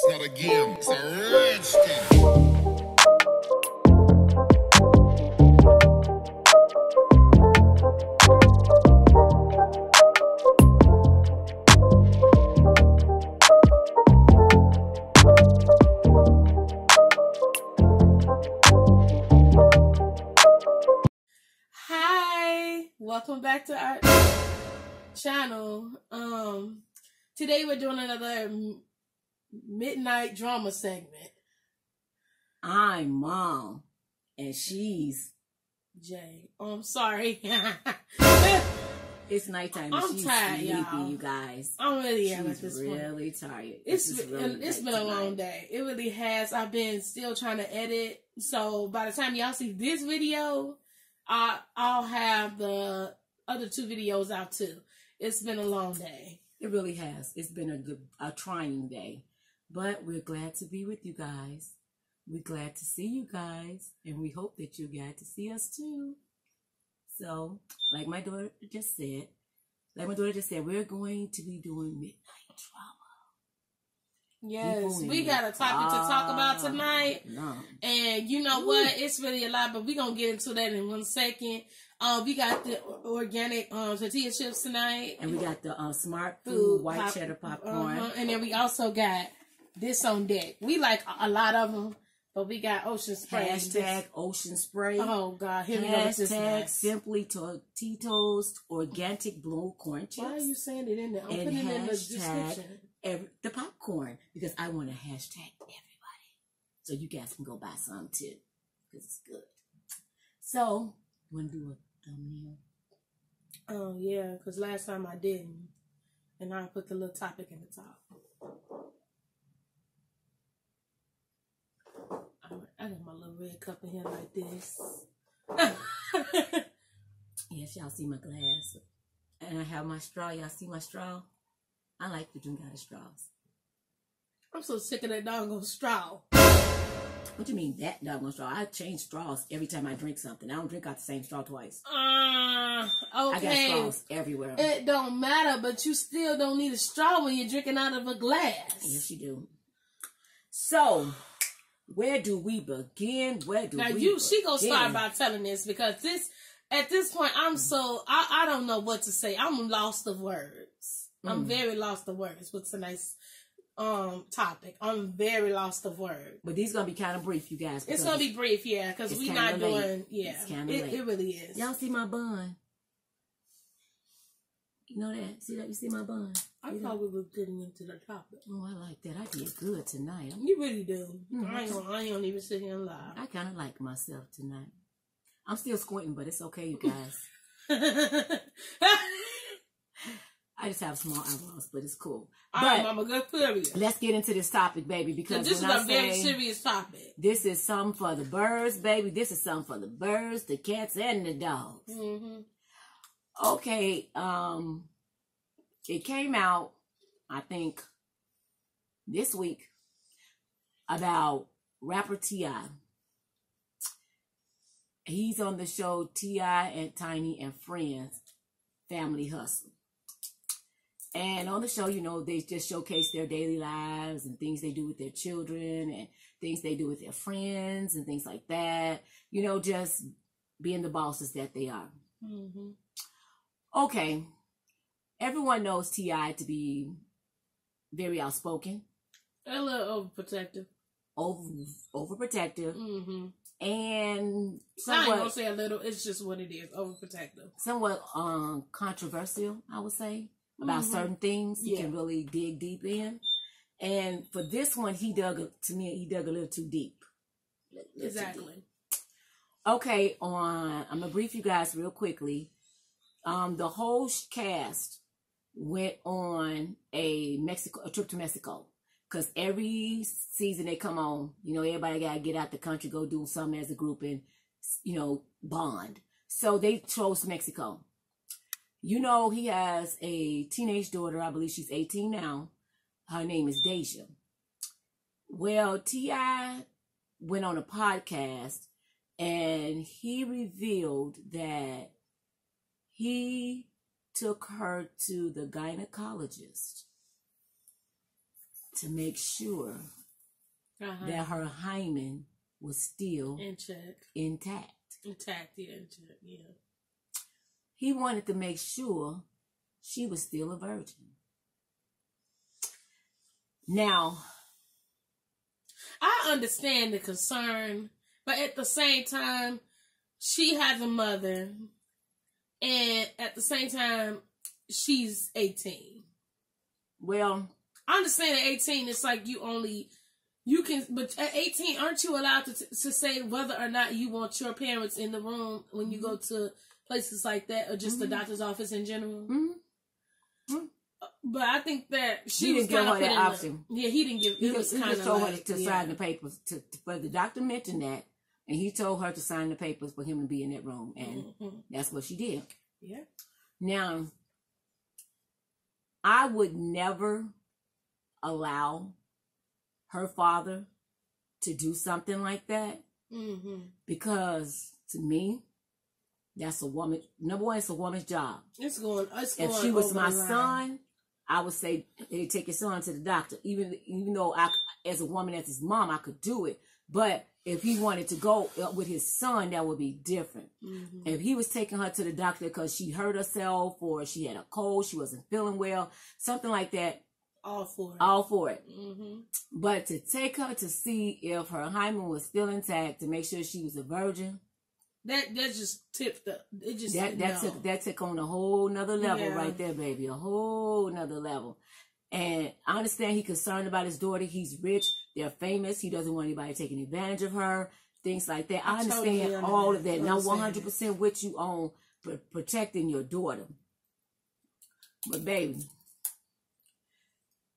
not a game, it's a rich thing. Hi, welcome back to our channel. Today we're doing another midnight drama segment. I'm Mom, and she's Jay. Oh, I'm sorry. It's nighttime. And I'm she's tired, sleepy, y'all. you guys. I'm really at She's this point. really tired. It's This is really been late a long tonight. day. It really has. I've been still trying to edit. So by the time y'all see this video, I'll have the other two videos out too. It's been a long day. It really has. It's been a trying day, but we're glad to be with you guys. We're glad to see you guys, and we hope that you're glad to see us too. So, like my daughter just said, we're going to be doing midnight drama. Yes, People we got a topic to talk about tonight. No. And you know what? It's really a lot, but we're going to get into that in 1 second. We got the organic tortilla chips tonight. And we got the Smart Food white cheddar popcorn. And then we also got this on deck. We like a lot of them, but we got Ocean Spray. Hashtag Ocean Spray. Oh, God. Here we go with this Hashtag mess. Simply Tostitos Organic Blue Corn Chips. Why are you saying it in there? I'm And putting it in the hashtag description. the popcorn, because I want to hashtag everybody. So you guys can go buy some too, because it's good. So, you want to do a thumbnail? Oh, yeah, because last time I didn't. And I put the little topic in the top. All right, I got my little red cup in here like this. Yes, y'all see my glass. And I have my straw. Y'all see my straw? I like to drink out of straws. I'm so sick of that doggone straw. What do you mean that doggone straw? I change straws every time I drink something. I don't drink out the same straw twice. Okay. I got straws everywhere. It don't matter, but you still don't need a straw when you're drinking out of a glass. Yes, you do. So, where do we begin? She gonna start by telling this, because at this point, I don't know what to say. I'm lost of words. I'm very lost of words with tonight's topic. I'm very lost of words. But these gonna be kind of brief, you guys. It's gonna be brief, yeah, because we're not doing, it really is. Y'all see my bun? You know that? See that? You see my bun? I thought we were getting into the topic. Oh, I like that. I did good tonight. You really do. I ain't gonna even sit here and lie. I kind of like myself tonight. I'm still squinting, but it's okay, you guys. I just have small eyebrows, but it's cool. All right, Mama, good period. Let's get into this topic, baby, because this is a very serious topic. This is something for the birds, baby. This is something for the birds, the cats, and the dogs. Mm-hmm. Okay, it came out, I think, this week about rapper T.I. He's on the show T.I. and Tiny and Friends, Family Hustle. And on the show, you know, they just showcase their daily lives and things they do with their children and things they do with their friends and things like that. You know, just being the bosses that they are. Mm-hmm. Okay. Everyone knows T.I. to be very outspoken. A little overprotective. Overprotective. Mm-hmm. And I ain't gonna say a little, it's just what it is, overprotective. Somewhat controversial, I would say, about certain things he can really dig deep in. And for this one, he dug a little too deep. Exactly. Okay, I'm gonna brief you guys real quickly. The whole cast went on a trip to Mexico. Because every season they come on, you know, everybody got to get out the country, go do something as a group and, you know, bond. So they chose Mexico. You know, he has a teenage daughter. I believe she's 18 now. Her name is Deja. Well, T.I. went on a podcast and he revealed that he took her to the gynecologist to make sure that her hymen was still in check, intact. Intact, yeah, in check, yeah. He wanted to make sure she was still a virgin. Now, I understand the concern, but at the same time, she has a mother, and at the same time, she's 18. Well, I understand at 18, it's like you can, but at 18, aren't you allowed to say whether or not you want your parents in the room when you go to places like that, or just the doctor's office in general? But I think that he didn't give her that option. He didn't give. He just told her to sign the papers. But the doctor mentioned that, and he told her to sign the papers for him to be in that room, and that's what she did. Yeah. Now, I would never allow her father to do something like that, because to me, that's a woman. Number one, it's a woman's job. It's going. If she was my son, I would say, hey, take your son to the doctor. Even though I, as a woman, as his mom, I could do it. But if he wanted to go with his son, that would be different. If he was taking her to the doctor because she hurt herself or she had a cold, she wasn't feeling well, something like that, all for it. All for it. But to take her to see if her hymen was still intact, to make sure she was a virgin, that just tipped up. It just that took on a whole nother level right there, baby. A whole nother level. And I understand he's concerned about his daughter. He's rich. They're famous. He doesn't want anybody taking advantage of her. Things like that. I understand all of that. And I'm 100% with you on protecting your daughter. But baby,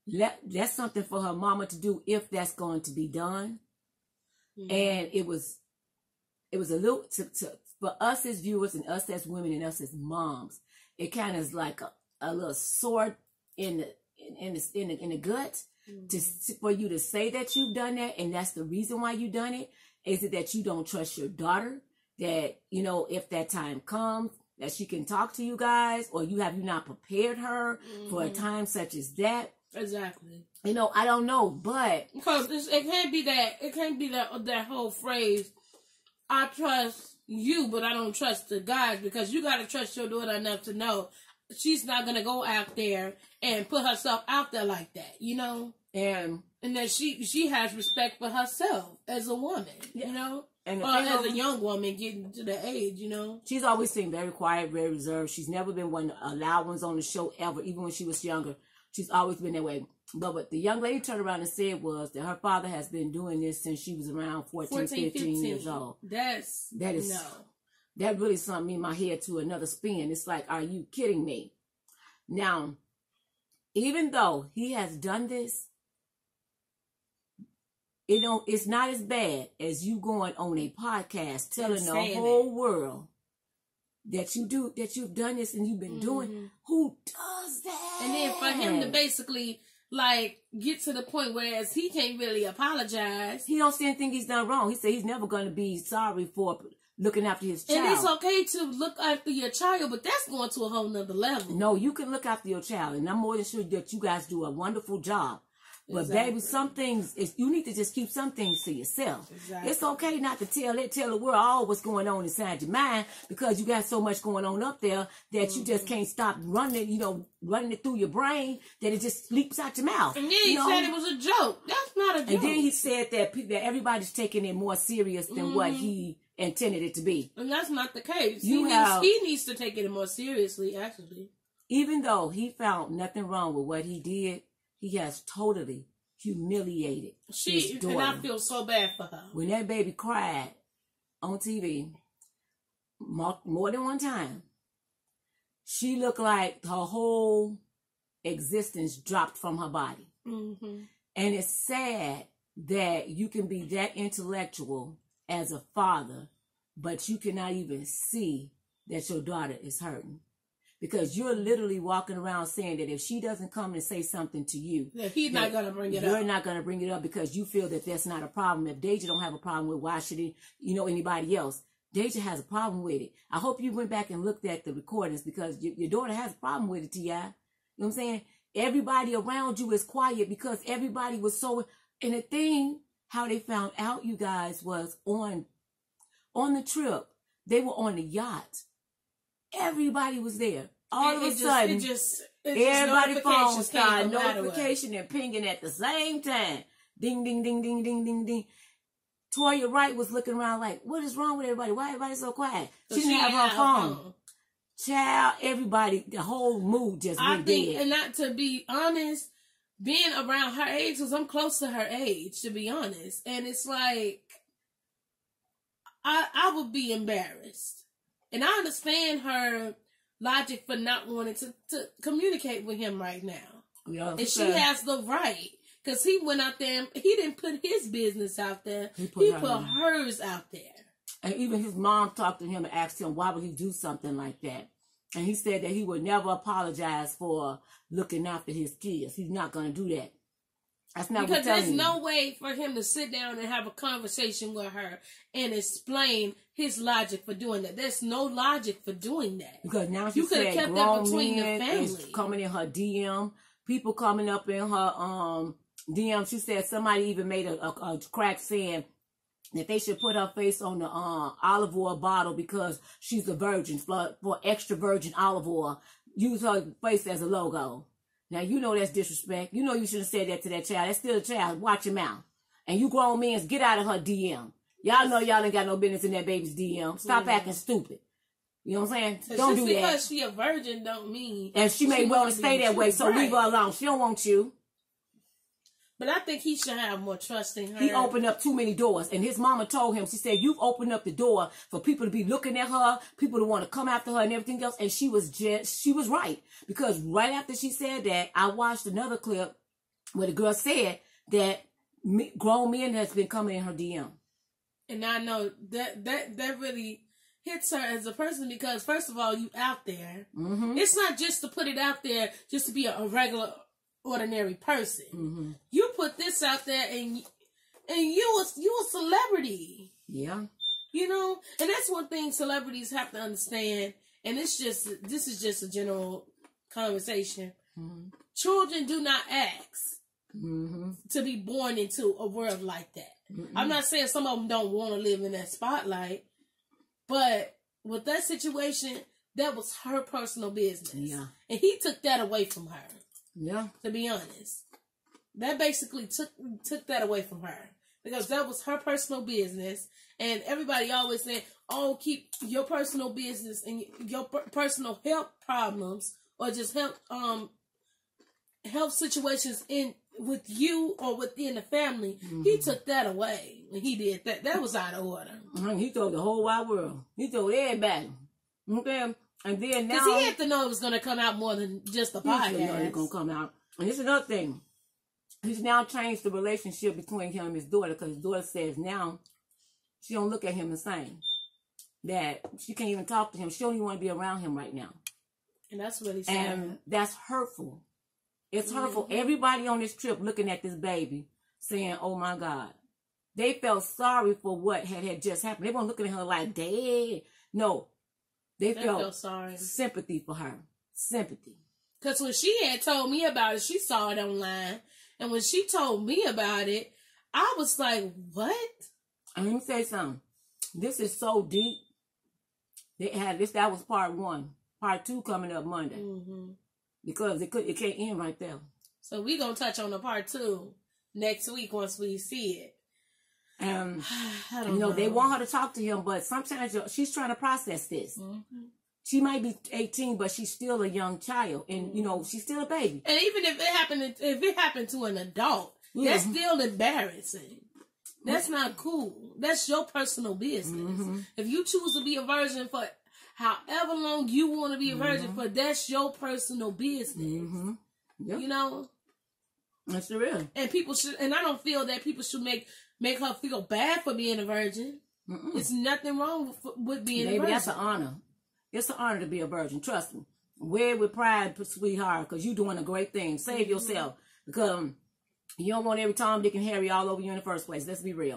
that's something for her mama to do if that's going to be done. And it was a little for us as viewers and us as women and us as moms. It kind of is like a little sword in the gut for you to say that you've done that, and that's the reason why you done it. Is it that you don't trust your daughter? That, you know, if that time comes, that she can talk to you guys, or you not prepared her for a time such as that? Exactly. You know, I don't know, but because it can't be that whole phrase, I trust you, but I don't trust the guys, because you got to trust your daughter enough to know she's not going to go out there and put herself out there like that, you know? And that she has respect for herself as a woman, you know? And or as a young woman getting to the age, you know? She's always seemed very quiet, very reserved. She's never been one of the loud ones on the show ever, even when she was younger. She's always been that way. But what the young lady turned around and said was that her father has been doing this since she was around 14, 15 years old. That really sent me in my head to another spin. It's like, are you kidding me? Now, even though he has done this, it's not as bad as you going on a podcast telling the whole world that you've done this and you've been doing. Who does that? And then for him to basically like get to the point whereas he can't really apologize. He don't see anything he's done wrong. He said he's never going to be sorry for looking after his child. And it's okay to look after your child, but that's going to a whole nother level. No, you can look after your child, and I'm more than sure that you guys do a wonderful job. But baby, some things, you need to just keep some things to yourself. It's okay not to tell the world all what's going on inside your mind, because you got so much going on up there that you just can't stop running it through your brain, that it just leaps out your mouth. And then he said it was a joke. That's not a joke. And then he said that everybody's taking it more serious than what he intended it to be. And that's not the case. He needs to take it more seriously, actually. Even though he found nothing wrong with what he did, he has totally humiliated his daughter. And I feel so bad for her. When that baby cried on TV more than one time, she looked like her whole existence dropped from her body. And it's sad that you can be that intellectual as a father, but you cannot even see that your daughter is hurting. Because you're literally walking around saying that if she doesn't come and say something to you, he's not going to bring it up. You're not going to bring it up because you feel that that's not a problem. If Deja don't have a problem with, why should anybody else? Deja has a problem with it. I hope you went back and looked at the recordings, because your daughter has a problem with it, T.I. You know what I'm saying? Everybody around you is quiet because everybody was so. And the thing, how they found out, you guys, was on the trip. They were on the yacht. Everybody was there. All of a sudden, everybody's phone started notification and pinging at the same time. Ding, ding, ding, ding, ding, ding, ding. Toya Wright was looking around like, what is wrong with everybody? Why everybody so quiet? She didn't have her phone. Child, everybody, the whole mood just went dead. And not to be honest, being around her age, because I'm close to her age, to be honest. And it's like, I would be embarrassed. And I understand her logic for not wanting to communicate with him right now. Yeah, and she has the right. Because he went out there and he didn't put his business out there. He put hers out there. And even his mom talked to him and asked him why would he do something like that. And he said that he would never apologize for looking after his kids. He's not going to do that. That's not because there's no way for him to sit down and have a conversation with her and explain his logic for doing that. There's no logic for doing that. Because now she said kept grown between men the family. Is coming in her DM. People coming up in her DM. She said somebody even made a crack saying that they should put her face on the olive oil bottle because she's a virgin. For extra virgin olive oil, use her face as a logo. Now, you know that's disrespect. You know you should have said that to that child. That's still a child. Watch your mouth. And you grown men, get out of her DM. Y'all know y'all ain't got no business in that baby's DM. Stop acting stupid. You know what I'm saying? So don't do that. Just because she a virgin don't mean... And she may well stay that way, so leave her alone. She don't want you. But I think he should have more trust in her. He opened up too many doors. And his mama told him, she said, you've opened up the door for people to be looking at her, people to want to come after her and everything else. And she was right. Because right after she said that, I watched another clip where the girl said that grown men has been coming in her DM. And I know that really hits her as a person because, first of all, you out there. Mm-hmm. It's not just to put it out there just to be a regular... ordinary person. Mm-hmm. You put this out there and you a celebrity. Yeah. You know? And that's one thing celebrities have to understand. And this is just a general conversation. Mm-hmm. Children do not ask to be born into a world like that. Mm-hmm. I'm not saying some of them don't want to live in that spotlight, but with that situation, that was her personal business. Yeah. And he took that away from her. Yeah. To be honest. That basically took that away from her. Because that was her personal business. And everybody always saying, oh, keep your personal business and your personal health problems or just health situations with you or within the family. Mm-hmm. He took that away when he did that. That was out of order. He told the whole wide world. He told everybody. Okay. And then now... Because he had to know it was going to come out more than just a podcast. He know it's going to come out. And here's another thing. He's now changed the relationship between him and his daughter because his daughter says now she don't look at him the same. That she can't even talk to him. She don't even want to be around him right now. And that's really sad. And that's hurtful. It's hurtful. Everybody on this trip looking at this baby saying, oh my God. They felt sorry for what had just happened. They weren't looking at her like, Dad. No. They felt sorry. Sympathy for her. Sympathy. Because when she had told me about it, she saw it online. And when she told me about it, I was like, what? And let me say something. This is so deep. They had this. That was part 1. Part 2 coming up Monday. Mm-hmm. Because it can't end right there. So we're going to touch on the part 2 next week once we see it. I don't know. They want her to talk to him, but sometimes she's trying to process this. Mm-hmm. She might be 18, but she's still a young child, and you know she's still a baby. And even if it happened to an adult, that's still embarrassing. That's not cool. That's your personal business. Mm-hmm. If you choose to be a virgin for however long you want to be a virgin for, that's your personal business. Mm-hmm. Yep. You know, that's the real. And people should, and I don't feel that people should make her feel bad for being a virgin. Mm-mm. It's nothing wrong with being a virgin. That's an honor. It's an honor to be a virgin. Trust me. Wear it with pride, sweetheart, because you're doing a great thing. Save yourself. Because you don't want every Tom, Dick, and Harry all over you in the first place. Let's be real.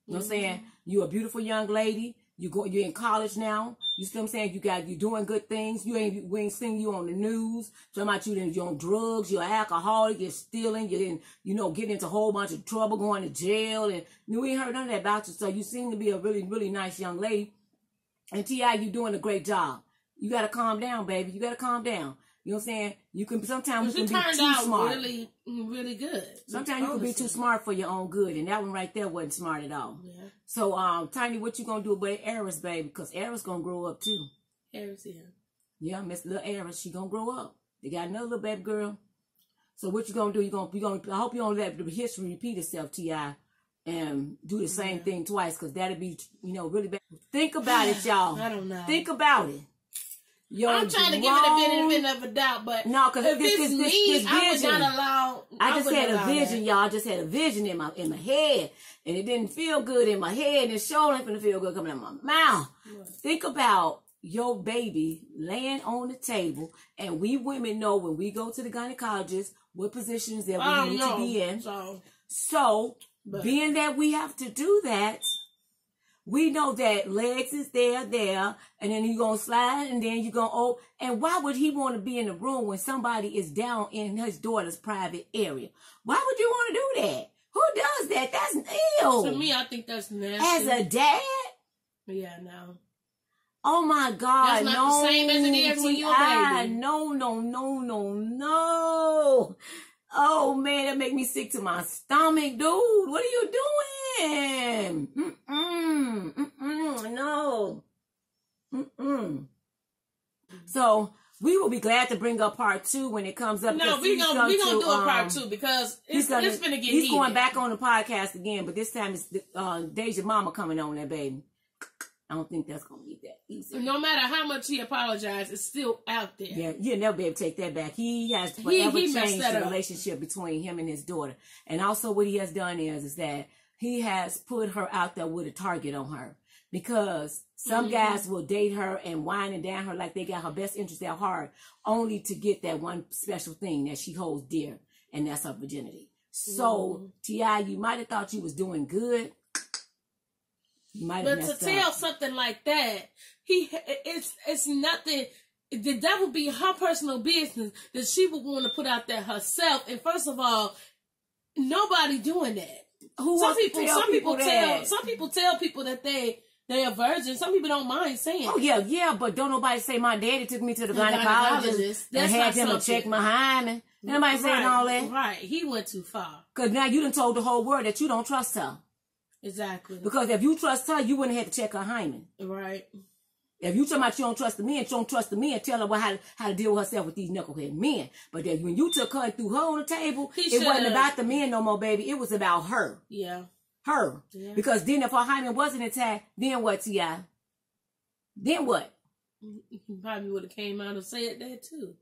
You know what I'm saying? You're a beautiful young lady. You're in college now. You see what I'm saying? You're doing good things. We ain't seeing you on the news. Talking about you're on drugs, you're an alcoholic, you're stealing, getting into a whole bunch of trouble, going to jail, and we ain't heard none of that about you. So you seem to be a really, really nice young lady. And T.I., you're doing a great job. You gotta calm down, baby. You gotta calm down. You know what I'm saying? Sometimes you can be too smart. Really, really good. Sometimes you can be too smart for your own good, and that one right there wasn't smart at all. Yeah. So, Tiny, what you gonna do about Eris, baby? Because Eris gonna grow up too. Eris, yeah. Yeah, Miss Little Eris, she gonna grow up. They got another little baby girl. So what you gonna do? I hope you don't let the history repeat itself, T.I., and do the same thing twice, because that'll be, really bad. Think about it, y'all. I don't know. Think about it. I'm trying to give it a benefit of a doubt, but no, because if it's me, I would not allow. I just had a vision, y'all. I just had a vision in my head, and it didn't feel good in my head, and it sure ain't gonna feel good coming out of my mouth. Right. Think about your baby laying on the table, and we women know when we go to the gynecologist what positions that we need to be in. So being that we have to do that. We know that legs is there, and then you're going to slide, and then you're going to, and why would he want to be in the room when somebody is down in his daughter's private area? Why would you want to do that? Who does that? That's ill. To me, I think that's nasty. As a dad? Yeah, no. Oh my God, that's not the same as it is when you're a baby. No. Oh man, that make me sick to my stomach, dude. What are you doing? No. So we will be glad to bring up part 2 when it comes up. No, we're gonna do a part 2 because it's gonna get heated. He's going back on the podcast again, but this time it's Deja Mama coming on there, baby. I don't think that's gonna be that easy. No matter how much he apologized, it's still out there. Yeah, you'll never be able to take that back. He has forever changed the relationship between him and his daughter. And also what he has done is that he has put her out there with a target on her. Because some guys will date her and whine and down her like they got her best interest at heart, only to get that one special thing that she holds dear, and that's her virginity. So, T.I., you might have thought you was doing good. But to tell something like that, it's nothing. That would be her personal business that she would want to put out there herself. And first of all, nobody doing that. Some people tell people that they are virgins. Some people don't mind saying. Oh yeah, but don't nobody say my daddy took me to the gynecologist and had them to check my hymen. Nobody saying all that. Right, he went too far. Because now you done told the whole world that you don't trust her. Exactly. Because if you trust her, you wouldn't have to check her hymen. Right. If you talking about you don't trust the men, tell her how to deal with herself with these knucklehead men. But then when you took her and threw her on the table, it wasn't about the men no more, baby. It was about her. Yeah. Her. Yeah. Because then if her hymen wasn't intact, then what, T.I.? Then what? You probably would have came out and said that too.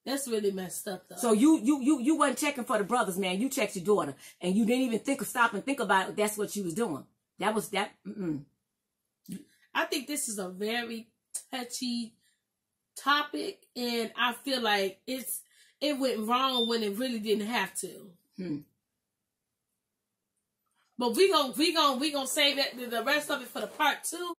That's really messed up, though. So you wasn't checking for the brothers, man. You checked your daughter, and you didn't even stop and think about it. That's what she was doing. That was that. I think this is a very touchy topic, and I feel like it went wrong when it really didn't have to. But we gonna save that the rest of it for the part 2.